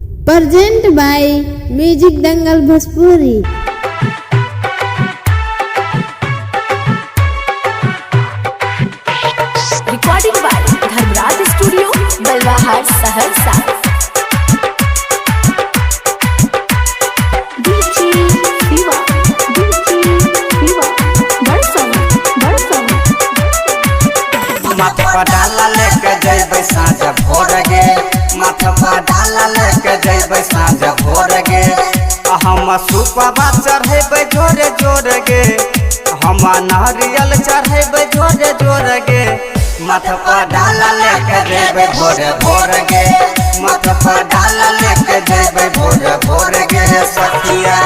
Present by music Dangal Bhojpuri. Recording by Dharmraj studio Balwahar Saharsa. माथा पर डाला लेके जइबै साँझ भोर गे, माथा पर डाला लेके जइबै साँझ भोर गे। हम सुपवा चढ़ेबै जोरे जोर गे, हम नारियल चढ़ेबै जोरे जोर गे। माथा पर डाला लेके जइबै भोर भोर गे, माथा पर डाला लेके जइबै भोर भोर गे सखिया।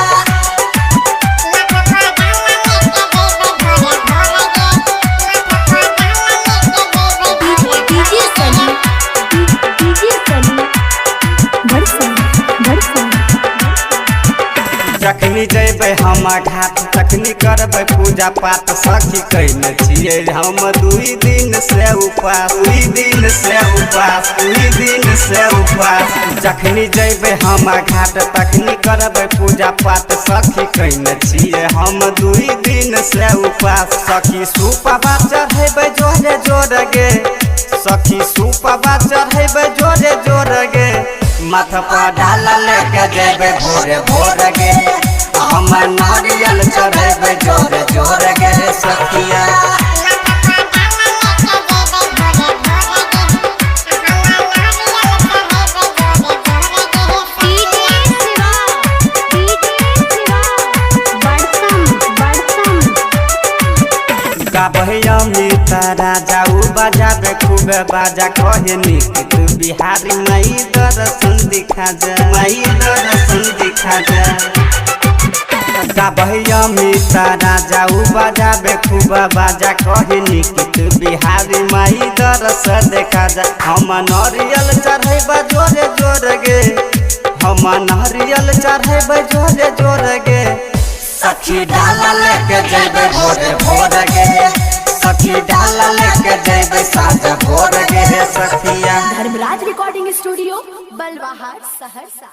जखनी जइबै हम घाट तखनी करबै पूजा पाठ सखी कइने छियै हम दुई दिन से उपास, दुई दिन से उपास, दुई दिन से उपास। जखनी जइबै हम घाट तखनी करबै पूजा पाठ सखी कइने छियै हम दुई दिन से उपास। सखी सुपवा चढ़ेबै जोरे जोर गे, सखी सुपवा चढ़ेबै जोरे जोर गे। माथा पर डाला लेके जइबै भोरे भोर गे, हम नारियल चढ़ेबै जोरे जोर गे सखिया। गाबै अमिता राजा उ बजाबे खूबे बाजा कहे निक तू बिहारी माई दर्शन दिखा जा, माई दर्शन दिखा जा। गाबै अमिता राजा उ बजाबे खूबे बाजा कहे निक तू बिहारी माई दर्शन देखा जा। हम नारियल चढ़ेबै जोरे जोर गे, हम नारियल चढ़ेबै जोरे जोर गे। सखी डाला लेके जइबै भोरे भोर गे, सखी डाला लेके जइबै साँझ भोर गे सखिया। Dharmraj recording studio Balwahar Saharsa.